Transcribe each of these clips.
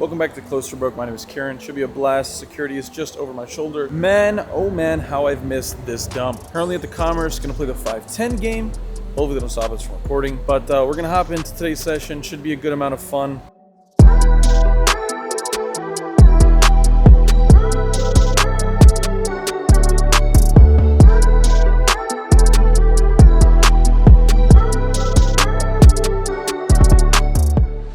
Welcome back to Close to Broke. My name is Kieran. Should be a blast. Security is just over my shoulder. Man, oh man, how I've missed this dump. Currently at the Commerce, gonna play the 5-10 game. Hopefully they don't stop us from recording. But we're gonna hop into today's session. Should be a good amount of fun.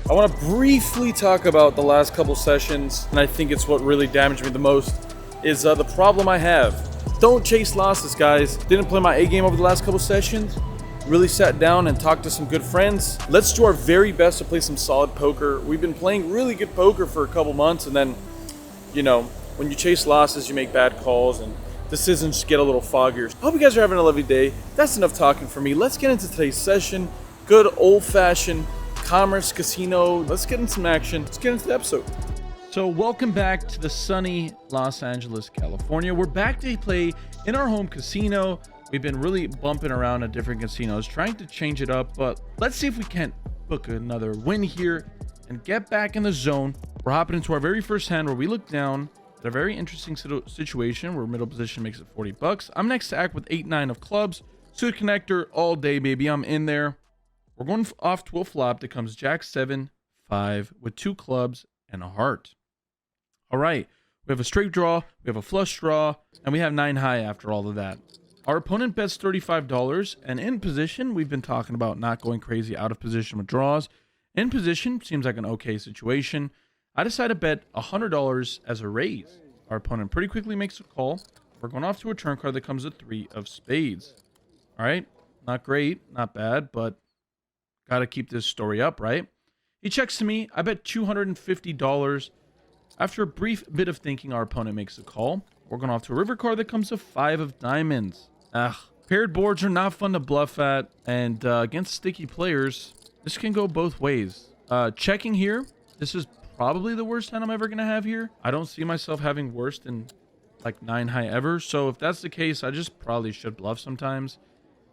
I want to briefly talk about the last couple sessions, and I think it's what really damaged me the most, is the problem I have. Don't chase losses, guys. Didn't play my A game over the last couple sessions. Really sat down and talked to some good friends. Let's do our very best to play some solid poker. We've been playing really good poker for a couple months, and then, you know, when you chase losses, you make bad calls, and decisions get a little foggier. I hope you guys are having a lovely day. That's enough talking for me. Let's get into today's session. Good old-fashioned Commerce Casino. Let's get in some action. Let's get into the episode. So welcome back to the sunny Los Angeles, California. We're back to play in our home casino. We've been really bumping around at different casinos, trying to change it up, but let's see if we can't book another win here and get back in the zone. We're hopping into our very first hand where we look down at a very interesting situation where middle position makes it 40 bucks. I'm next to act with 8-9 of clubs. Suit connector all day, baby. I'm in there. We're going off to a flop that comes Jack 7-5 with 2 clubs and a heart. All right, we have a straight draw, we have a flush draw, and we have 9 high after all of that. Our opponent bets $35, and in position, we've been talking about not going crazy out of position with draws. In position, seems like an okay situation. I decide to bet $100 as a raise. Our opponent pretty quickly makes a call. We're going off to a turn card that comes a 3 of spades. All right, not great, not bad, but got to keep this story up, right? He checks to me. I bet $250. After a brief bit of thinking, our opponent makes a call. We're going off to a river card that comes a 5 of diamonds. Paired boards are not fun to bluff at, and against sticky players, this can go both ways. Checking here. This is probably the worst hand I'm ever going to have here. I don't see myself having worse than like 9 high ever, so if that's the case, I just probably should bluff sometimes.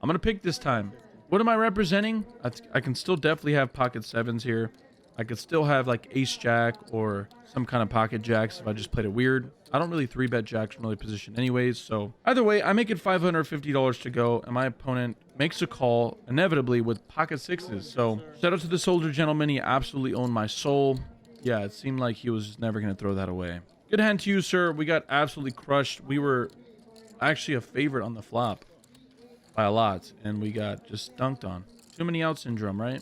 I'm going to pick this time. What am I representing? I can still definitely have pocket sevens here. I could still have like ace jack or some kind of pocket jacks if I just played it weird. I don't really 3-bet jacks from early position anyways. So either way, I make it $550 to go, and my opponent makes a call inevitably with pocket sixes. So shout out to this older gentleman. He absolutely owned my soul. Yeah, it seemed like he was never going to throw that away. Good hand to you, sir. We got absolutely crushed. We were actually a favorite on the flop by a lot, and we got just dunked on. Too many out syndrome, right?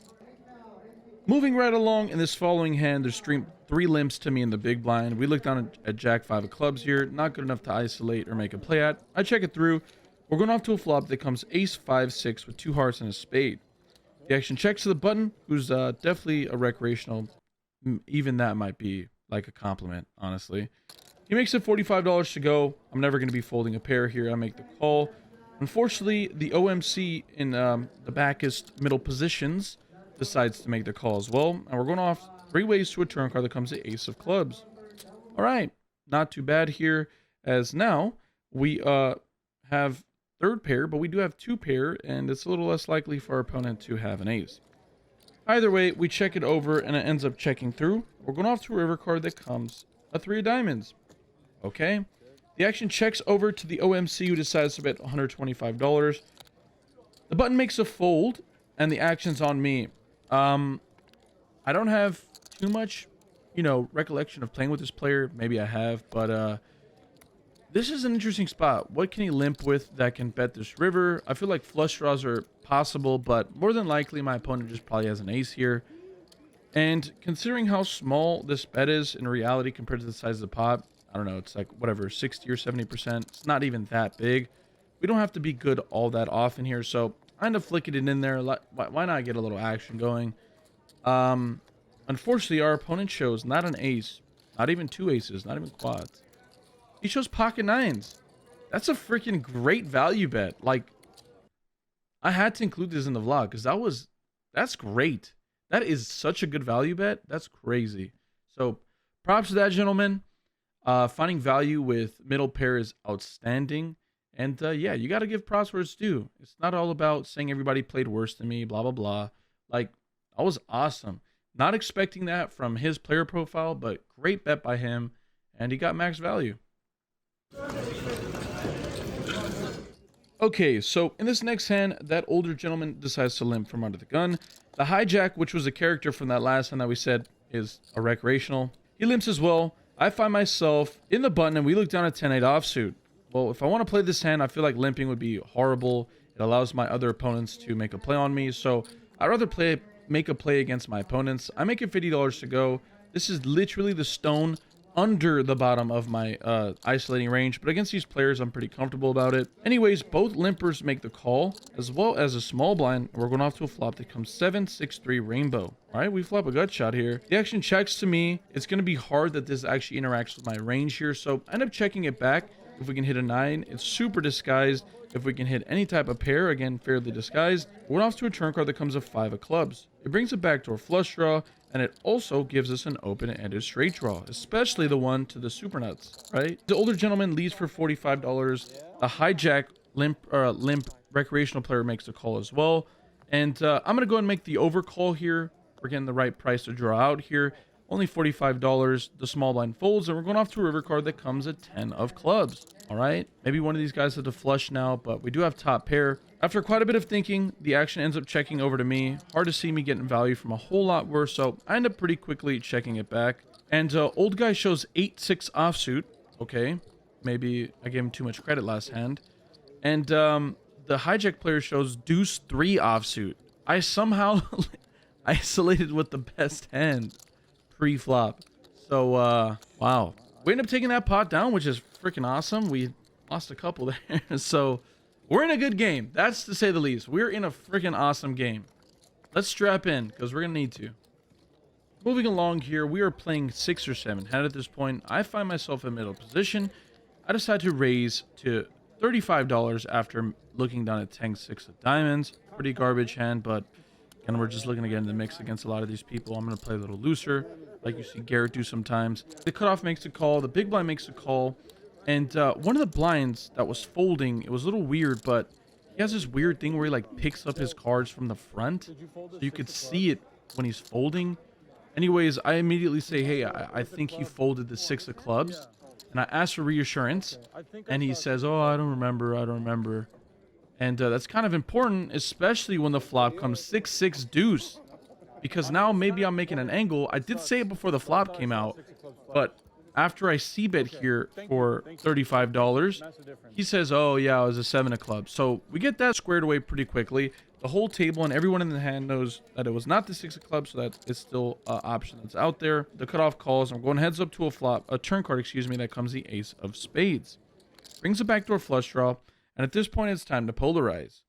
Moving right along in this following hand, there's 3 limps to me in the big blind. We look down at Jack 5 of clubs here. Not good enough to isolate or make a play at. I check it through. We're going off to a flop that comes ace 5-6 with 2 hearts and a spade. The action checks to the button, who's definitely a recreational. Even that might be like a compliment, honestly. He makes it $45 to go. I'm never going to be folding a pair here. I make the call. Unfortunately, the OMC in the backest middle positions decides to make the call as well. And we're going off 3 ways to a turn card that comes the ace of clubs. All right, not too bad here, as now we have 3rd pair, but we do have 2 pair, and it's a little less likely for our opponent to have an ace. Either way, we check it over, and it ends up checking through. We're going off to a river card that comes a 3 of diamonds. Okay. The action checks over to the OMC, who decides to bet $125. The button makes a fold, and the action's on me. I don't have too much, recollection of playing with this player. Maybe I have, but this is an interesting spot. What can he limp with that can bet this river? I feel like flush draws are possible, but more than likely my opponent just probably has an ace here. And considering how small this bet is in reality compared to the size of the pot, I don't know, it's like whatever, 60 or 70%. It's not even that big. We don't have to be good all that often here, so I end up flicking it in there. Why not get a little action going? Unfortunately, our opponent shows not an ace, not even 2 aces, not even quads. He shows pocket 9s. That's a freaking great value bet. Like, I had to include this in the vlog because that's great. That is such a good value bet. That's crazy. So props to that gentleman. Finding value with middle pair is outstanding. And yeah, you got to give props where it's due. It's not all about saying everybody played worse than me, blah, blah, blah. Like, that was awesome. Not expecting that from his player profile, but great bet by him, and he got max value. Okay, so in this next hand, that older gentleman decides to limp from under the gun. The hijack, which was a character from that last hand that we said is a recreational, he limps as well. I find myself in the button, and we look down at 10-8 offsuit. Well, if I want to play this hand, I feel like limping would be horrible. It allows my other opponents to make a play on me, so I'd rather make a play against my opponents. I make it $50 to go. This is literally the stone under the bottom of my isolating range, but against these players I'm pretty comfortable about it. Anyways, both limpers make the call as well as a small blind. We're going off to a flop that comes 7-6-3 rainbow. All right, we flop a gut shot here. The action checks to me. It's going to be hard that this actually interacts with my range here, so I end up checking it back. If we can hit a 9, it's super disguised. If we can hit any type of pair, again fairly disguised. We're off to a turn card that comes a 5 of clubs. It brings a backdoor flush draw, and it also gives us an open-ended straight draw, especially the one to the super nuts, right? The older gentleman leads for $45. The hijack limp recreational player makes the call as well. And I'm gonna go and make the overcall here. We're getting the right price to draw out here. Only $45. The small blind folds, and we're going off to a river card that comes at 10 of clubs. All right, maybe one of these guys has a flush now, but we do have top pair. After quite a bit of thinking, the action ends up checking over to me. Hard to see me getting value from a whole lot worse, so I end up pretty quickly checking it back. And old guy shows 8-6 offsuit. Okay, maybe I gave him too much credit last hand. And the hijack player shows deuce 3 offsuit. I somehow isolated with the best hand pre-flop. So wow, we end up taking that pot down, which is freaking awesome. We lost a couple there. So we're in a good game, that's to say the least. We're in a freaking awesome game. Let's strap in because we're gonna need to. Moving along here, we are playing 6 or 7 hand at this point. I find myself in middle position. I decide to raise to $35 after looking down at 10-6 of diamonds. Pretty garbage hand, but again, we're just looking to get in the mix against a lot of these people. I'm going to play a little looser, like you see Garrett do sometimes. The cutoff makes a call. The big blind makes a call. And one of the blinds that was folding, it was a little weird, but he has this weird thing where he like picks up his cards from the front. So you could see it when he's folding. Anyways, I immediately say, hey, I think he folded the 6 of clubs. And I ask for reassurance. And he says, oh, I don't remember. And that's kind of important, especially when the flop comes 6-6 deuce. Because now maybe I'm making an angle. I did say it before the flop came out, but after I c-bet here for $35, he says, oh yeah, it was a 7 of clubs. So we get that squared away pretty quickly. The whole table and everyone in the hand knows that it was not the 6 of clubs, so that is still an option that's out there. The cutoff calls. I'm going heads up to a turn card, excuse me, that comes the ace of spades. Brings a backdoor flush draw. And at this point, it's time to polarize.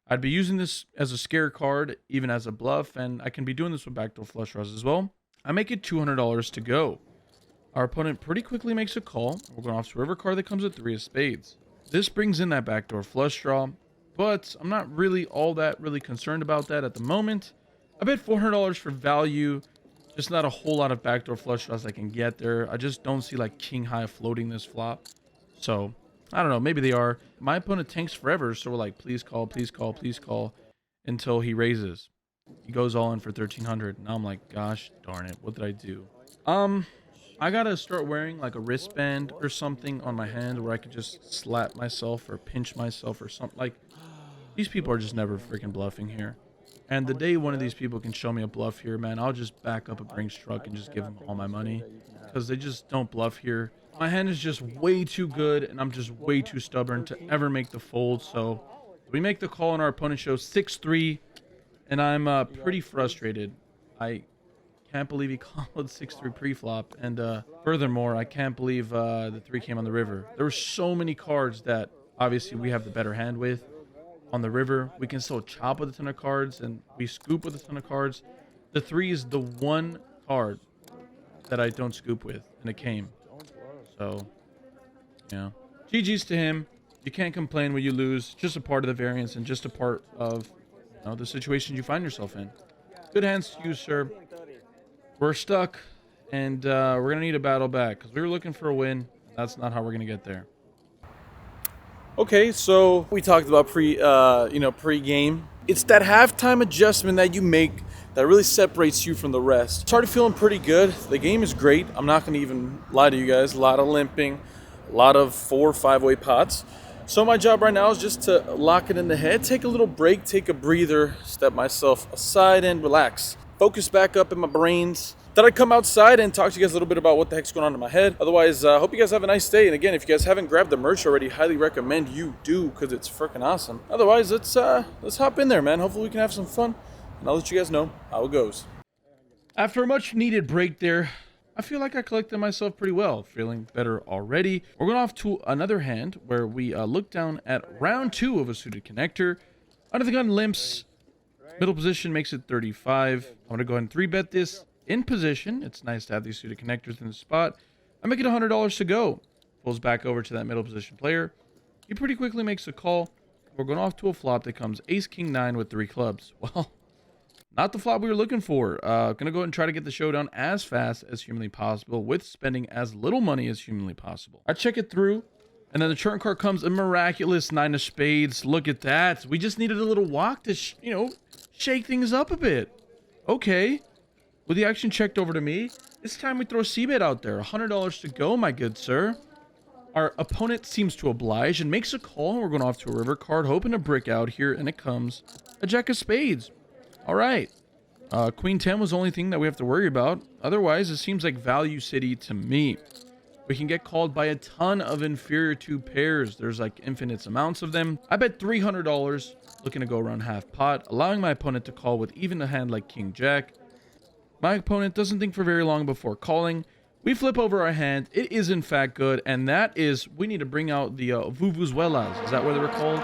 I'd be using this as a scare card, even as a bluff, and I can be doing this with backdoor flush draws as well. I make it $200 to go. Our opponent pretty quickly makes a call. We're going off to a river card that comes with 3 of spades. This brings in that backdoor flush draw, but I'm not really all that concerned about that at the moment. I bet $400 for value. Just not a whole lot of backdoor flush draws I can get there. I just don't see like king high floating this flop. So I don't know, maybe they are. My opponent tanks forever, so we're like, please call, until he raises. He goes all in for 1,300. Now I'm like, gosh darn it, what did I do? I gotta start wearing like a wristband or something on my hand where I could just slap myself or pinch myself or something. Like, these people are just never freaking bluffing here. And the day one of these people can show me a bluff here, man, I'll just back up a Brinks truck and just give them all my money. Because they just don't bluff here. My hand is just way too good, and I'm just way too stubborn to ever make the fold. So we make the call, and our opponent shows 6-3, and I'm pretty frustrated. I can't believe he called 6-3 pre-flop, and furthermore, I can't believe the 3 came on the river. There were so many cards that obviously we have the better hand with. On the river, we can still chop with a ton of cards, and we scoop with a ton of cards. The 3 is the one card that I don't scoop with, and it came. So, yeah. GG's to him. You can't complain when you lose. Just a part of the variance and just a part of, you know, the situation you find yourself in. Good hands to you, sir. We're stuck, and we're going to need a battle back because we were looking for a win. That's not how we're going to get there. Okay, so we talked about pre-game. It's that halftime adjustment that you make that really separates you from the rest. Started feeling pretty good. The game is great. I'm not gonna even lie to you guys. A lot of limping, a lot of 4 or 5-way pots. So my job right now is just to lock it in the head, take a little break, take a breather, step myself aside and relax. Focus back up in my brains. Thought I'd come outside and talk to you guys a little bit about what the heck's going on in my head. Otherwise, hope you guys have a nice day. And again, if you guys haven't grabbed the merch already, highly recommend you do because it's freaking awesome. Otherwise, let's hop in there, man. Hopefully we can have some fun. And I'll let you guys know how it goes. After a much needed break there, I feel like I collected myself pretty well. Feeling better already. We're going off to another hand where we look down at round 2 of a suited connector. Under the gun limps. Middle position makes it 35. I'm going to go ahead and 3-bet this. In position, it's nice to have these suited connectors in the spot. I make it $100 to go. Pulls back over to that middle position player. He pretty quickly makes a call. We're going off to a flop that comes ace king 9 with 3 clubs. Well, not the flop we were looking for. Gonna go ahead and try to get the showdown as fast as humanly possible with spending as little money as humanly possible. I check it through, and then the turn card comes a miraculous 9 of spades. Look at that. We just needed a little walk to, shake things up a bit. Okay. With the action checked over to me, it's time we throw a c-bet out there. $100 to go, my good sir. Our opponent seems to oblige and makes a call, and we're going off to a river card, hoping to brick out here, and it comes a jack of spades. All right. Queen 10 was the only thing that we have to worry about. Otherwise, it seems like value city to me. We can get called by a ton of inferior 2 pairs. There's like infinite amounts of them. I bet $300, looking to go around half pot, allowing my opponent to call with even a hand like King Jack. My opponent doesn't think for very long before calling. We flip over our hand. It is in fact good, and that is, we need to bring out the vuvuzelas. Is that what they were called?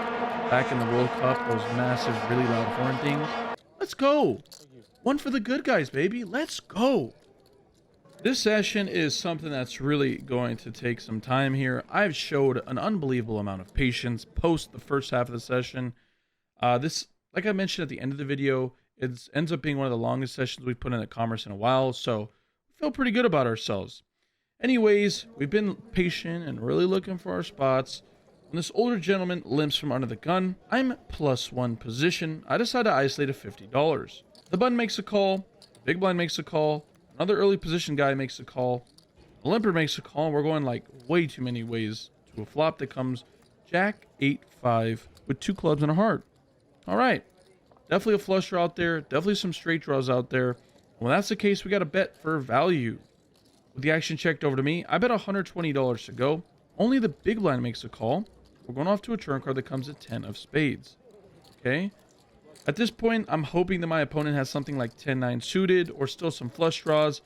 Back in the World Cup, those massive, really loud horn things. Let's go. One for the good guys, baby. Let's go. This session is something that's really going to take some time here. I've showed an unbelievable amount of patience post the first half of the session. This, like I mentioned at the end of the video, it ends up being one of the longest sessions we've put in at Commerce in a while, so we feel pretty good about ourselves. Anyways, we've been patient and really looking for our spots. When this older gentleman limps from under the gun, I'm +1 position. I decide to isolate a $50. The button makes a call, big blind makes a call, another early position guy makes a call, the limper makes a call, and we're going like way too many ways to a flop that comes Jack 8-5 with 2 clubs and a heart. All right. Definitely a flush draw out there. Definitely some straight draws out there. When that's the case, we got to bet for value. With the action checked over to me, I bet $120 to go. Only the big blind makes a call. We're going off to a turn card that comes at 10 of spades. Okay. At this point, I'm hoping that my opponent has something like 10-9 suited or still some flush draws.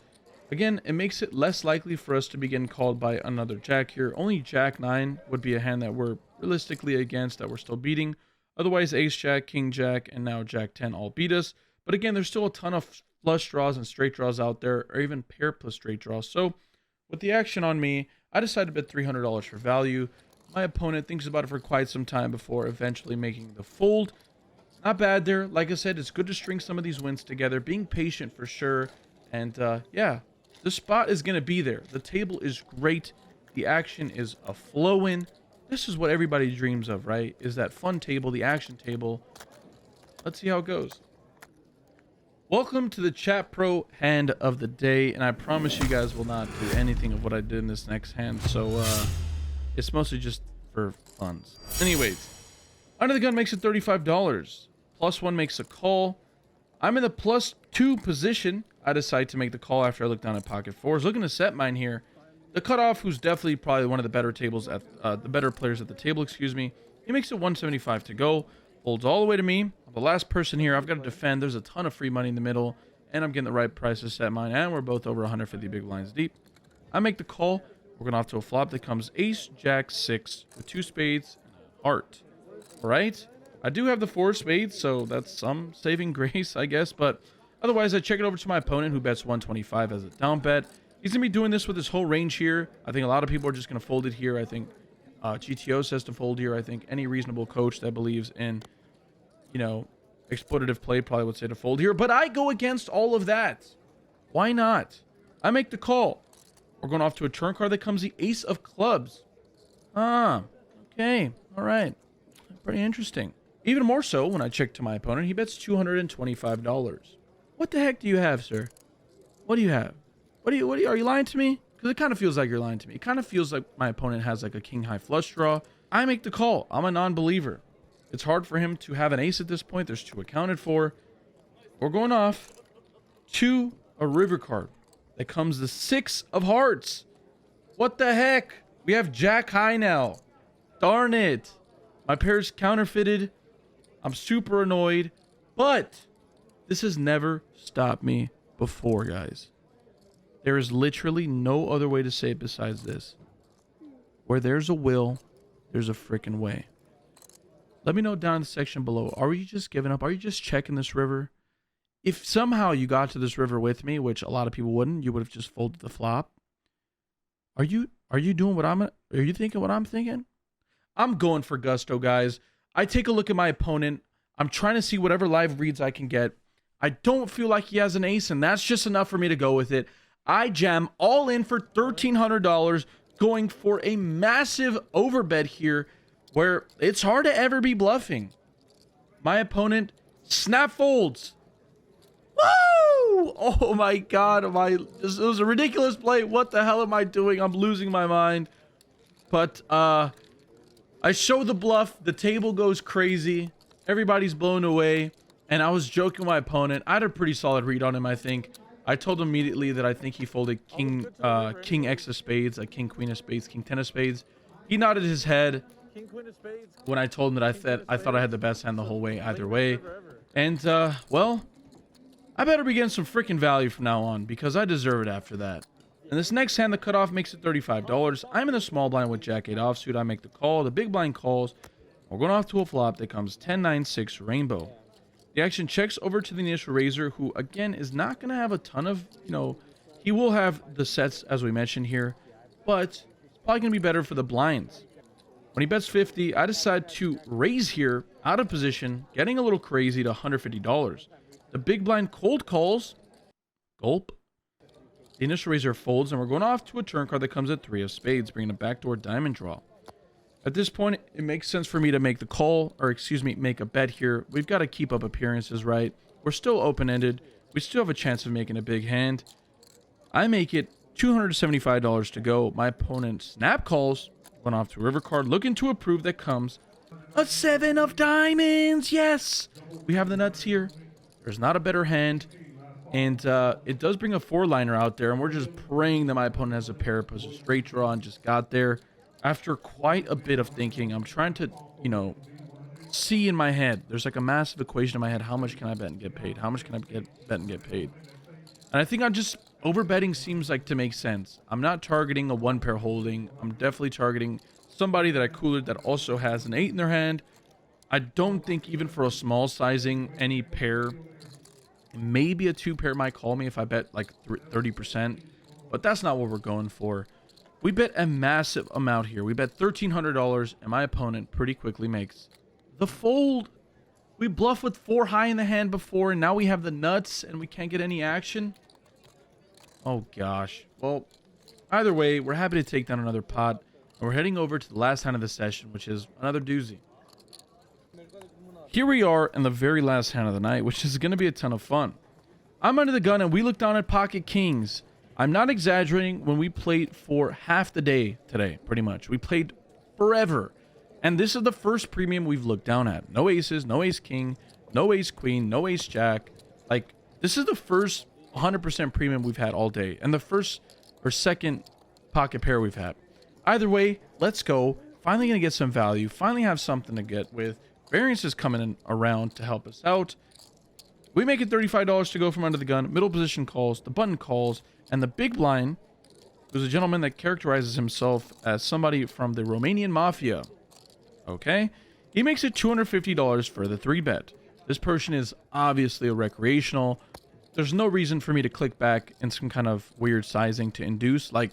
Again, it makes it less likely for us to be getting called by another jack here. Only Jack 9 would be a hand that we're realistically against, that we're still beating. Otherwise, Ace Jack, King Jack, and now Jack 10 all beat us. But again, there's still a ton of flush draws and straight draws out there, or even pair plus straight draws. So with the action on me, I decided to bet $300 for value. My opponent thinks about it for quite some time before eventually making the fold. Not bad there. Like I said, it's good to string some of these wins together. Being patient for sure. And yeah, the spot is going to be there. The table is great. The action is a flow-in. This is what everybody dreams of, right? Is that fun table, the action table. Let's see how it goes. Welcome to the Chat Pro hand of the day, and I promise you guys will not do anything of what I did in this next hand, so it's mostly just for funds. Anyways, under the gun makes it $35. +1 makes a call. I'm in the +2 position. I decide to make the call after I look down at pocket fours. Looking to set mine here. The cutoff, who's definitely probably one of the better tables at the better players at the table, excuse me. He makes it 175 to go. Folds all the way to me. I'm the last person here. I've got to defend. There's a ton of free money in the middle, and I'm getting the right price to set mine, and we're both over 150 big blinds deep. I make the call. We're going off to a flop that comes Ace Jack 6 with 2 spades and a heart. All right. I do have the 4 spades, so that's some saving grace, I guess. But otherwise, I check it over to my opponent, who bets 125 as a down bet. He's going to be doing this with his whole range here. I think a lot of people are just going to fold it here. I think GTO says to fold here. I think any reasonable coach that believes in, exploitative play probably would say to fold here. But I go against all of that. Why not? I make the call. We're going off to a turn card that comes the Ace of Clubs. Okay. All right. Pretty interesting. Even more so when I check to my opponent, he bets $225. What the heck do you have, sir? What do you have? Are you lying to me? Because it kind of feels like you're lying to me. It kind of feels like my opponent has like a king high flush draw. I make the call. I'm a non-believer. It's hard for him to have an ace at this point. There's 2 accounted for. We're going off to a river card. That comes the 6 of hearts. What the heck? We have jack high now. Darn it. My pair's counterfeited. I'm super annoyed. But this has never stopped me before, guys. There is literally no other way to say it besides this. Where there's a will, there's a freaking way. Let me know down in the section below. Are you just giving up? Are you just checking this river? If somehow you got to this river with me, which a lot of people wouldn't, you would have just folded the flop. Are you doing what are you thinking what I'm thinking? I'm going for gusto, guys. I take a look at my opponent. I'm trying to see whatever live reads I can get. I don't feel like he has an ace, and that's just enough for me to go with it. I jam all in for $1,300, going for a massive overbet here where it's hard to ever be bluffing. My opponent snap folds. Woo! Oh my god, it was a ridiculous play. What the hell am I doing? I'm losing my mind. But I show the bluff, the table goes crazy, everybody's blown away, and I was joking with my opponent. I had a pretty solid read on him, I think. I told him immediately that I think he folded king X of spades, king queen of spades, king 10 of spades. He nodded his head when I told him that I thought I had the best hand the whole way either way. And well, I better be getting some freaking value from now on because I deserve it after that. And this next hand, the cutoff makes it $35. I'm in the small blind with jack 8 offsuit. I make the call. The big blind calls. We're going off to a flop that comes 10-9-6 rainbow. The action checks over to the initial raiser, who again is not going to have a ton of, he will have the sets as we mentioned here, but it's probably going to be better for the blinds. When he bets 50, I decide to raise here out of position, getting a little crazy to $150. The big blind cold calls. Gulp. The initial raiser folds, and we're going off to a turn card that comes at 3 of spades, bringing a backdoor diamond draw. At this point, it makes sense for me to make the call, or excuse me, make a bet here. We've got to keep up appearances, right? We're still open-ended. We still have a chance of making a big hand. I make it $275 to go. My opponent snap calls, went off to a river card, looking to approve. That comes a 7 of diamonds. Yes, we have the nuts here. There's not a better hand. And it does bring a 4-liner out there, and we're just praying that my opponent has a pair, puts a straight draw, and just got there. After quite a bit of thinking, I'm trying to, see in my head. There's like a massive equation in my head. How much can I bet and get paid? How much can I bet and get paid? And I think I'm just overbetting seems like to make sense. I'm not targeting a 1-pair holding. I'm definitely targeting somebody that I coolered that also has an 8 in their hand. I don't think even for a small sizing, any pair, maybe a 2-pair might call me if I bet like 30%, but that's not what we're going for. We bet a massive amount here. We bet $1,300, and my opponent pretty quickly makes the fold. We bluff with 4 high in the hand before, and now we have the nuts, and we can't get any action. Oh, gosh. Well, either way, we're happy to take down another pot, and we're heading over to the last hand of the session, which is another doozy. Here we are in the very last hand of the night, which is going to be a ton of fun. I'm under the gun, and we look down at pocket kings. I'm not exaggerating when we played for half the day today, pretty much. We played forever. And this is the first premium we've looked down at. No aces, no ace king, no ace queen, no ace jack. Like, this is the first 100% premium we've had all day. And the first or second pocket pair we've had. Either way, let's go. Finally going to get some value. Finally have something to get with. Variance is coming in around to help us out. We make it $35 to go from under the gun. Middle position calls, the button calls, and the big blind, who's a gentleman that characterizes himself as somebody from the Romanian mafia. Okay? He makes it $250 for the 3-bet. This person is obviously a recreational. There's no reason for me to click back in some kind of weird sizing to induce. Like,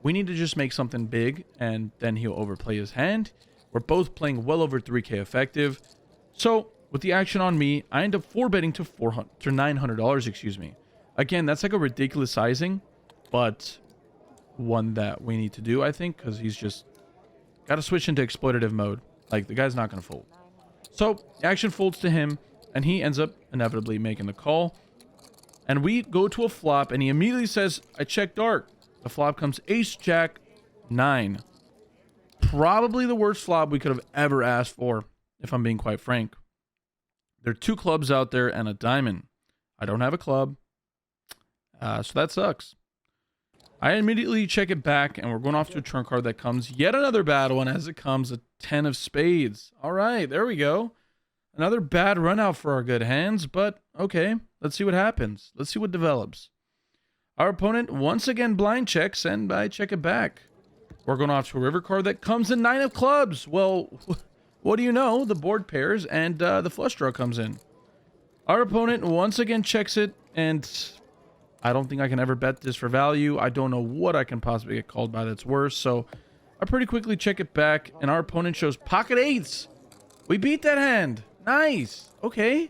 we need to just make something big, and then he'll overplay his hand. We're both playing well over 3K effective. So, with the action on me, I end up 4-betting to $900, excuse me. Again, that's like a ridiculous sizing, but one that we need to do, I think, because he's just Got to switch into exploitative mode. Like, the guy's not going to fold. So, action folds to him, and he ends up inevitably making the call. And we go to a flop, and he immediately says, I check dark. The flop comes ace, jack, 9. Probably the worst flop we could have ever asked for, if I'm being quite frank. There are 2 clubs out there and a diamond. I don't have a club, so that sucks. I immediately check it back, and we're going off to a turn card that comes yet another bad one. As it comes, a 10 of spades. All right, there we go. Another bad run out for our good hands, but okay, let's see what happens. Let's see what develops. Our opponent once again blind checks, and I check it back. We're going off to a river card that comes in 9 of clubs. Well, what do you know? The board pairs, and the flush draw comes in. Our opponent once again checks it, and I don't think I can ever bet this for value. I don't know what I can possibly get called by that's worse, so I pretty quickly check it back, and our opponent shows pocket 8s. We beat that hand. Nice. Okay.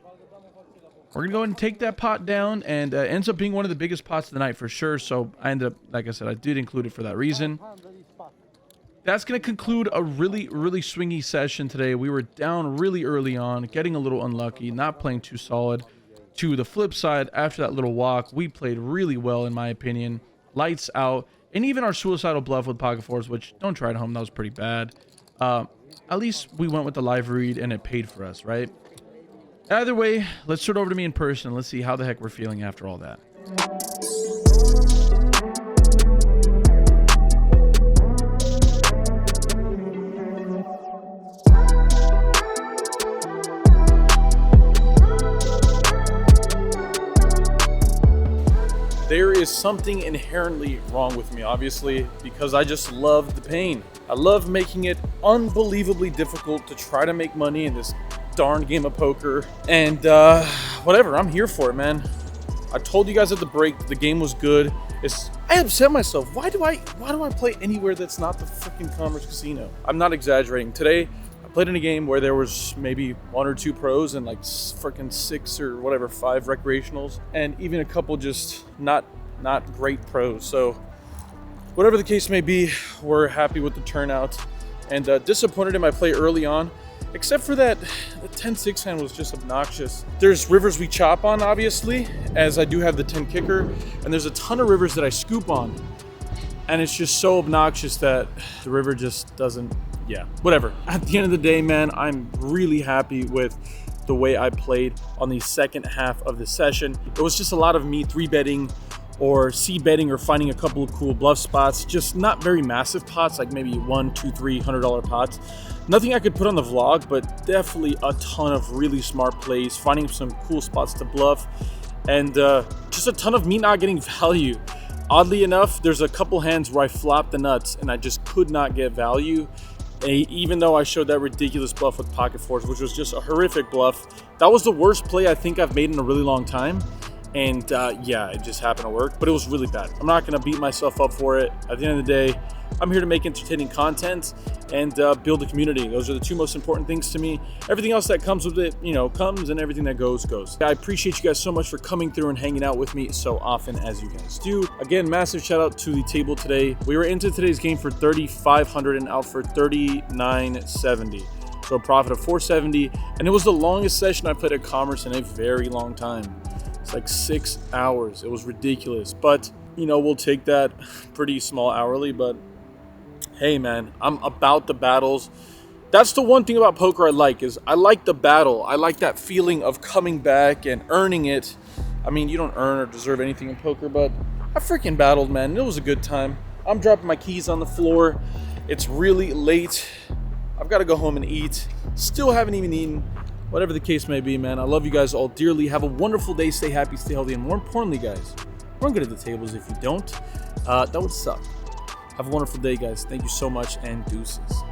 We're going to go ahead and take that pot down, and ends up being one of the biggest pots of the night for sure, so I ended up, like I said, I did include it for that reason. That's going to conclude a really, really swingy session today. We were down really early on, getting a little unlucky, not playing too solid. To the flip side, after that little walk, we played really well, in my opinion. Lights out. And even our suicidal bluff with pocket 4s, which, don't try it at home, that was pretty bad. At least we went with the live read, and it paid for us, right? Either way, let's start over to me in person. Let's see how the heck we're feeling after all that. There is something inherently wrong with me, obviously, because I just love the pain. I love making it unbelievably difficult to try to make money in this darn game of poker. And whatever, I'm here for it, man. I told you guys at the break the game was good. I upset myself. Why do I play anywhere that's not the freaking Commerce Casino? I'm not exaggerating. Today, I played in a game where there was maybe 1 or 2 pros and like freaking 6 or whatever, 5 recreationals, and even a couple just not great pros. So whatever the case may be, we're happy with the turnout, and disappointed in my play early on, except for that the 10-6 hand was just obnoxious. There's rivers we chop on, obviously, as I do have the 10 kicker, and there's a ton of rivers that I scoop on, and it's just so obnoxious that the river just doesn't. Yeah, whatever. At the end of the day, man, I'm really happy with the way I played on the second half of the session. It was just a lot of me 3-betting or c-betting or finding a couple of cool bluff spots, just not very massive pots, like maybe $1, $2, $3, $100 pots. Nothing I could put on the vlog, but definitely a ton of really smart plays, finding some cool spots to bluff, and just a ton of me not getting value. Oddly enough, there's a couple hands where I flopped the nuts and I just could not get value. Even though I showed that ridiculous bluff with pocket 4s, which was just a horrific bluff. That was the worst play I think I've made in a really long time. And yeah, it just happened to work, but it was really bad. I'm not going to beat myself up for it. At the end of the day, I'm here to make entertaining content and build a community. Those are the 2 most important things to me. Everything else that comes with it, you know, comes, and everything that goes. I appreciate you guys so much for coming through and hanging out with me so often as you guys do. Again, massive shout out to the table today. We were into today's game for 3,500 and out for 3,970. So a profit of 470, and it was the longest session I played at Commerce in a very long time. It's like 6 hours. It was ridiculous, but you know, we'll take that pretty small hourly, but hey man, I'm about the battles. That's the one thing about poker I like, is I like the battle. I like that feeling of coming back and earning it. I mean, you don't earn or deserve anything in poker, but I freaking battled, man. It was a good time. I'm dropping my keys on the floor. It's really late. I've got to go home and eat. Still haven't even eaten. Whatever the case may be, man, I love you guys all dearly. Have a wonderful day. Stay happy, stay healthy, and more importantly, guys, run good at the tables. If you don't, that would suck. Have a wonderful day, guys. Thank you so much, and deuces.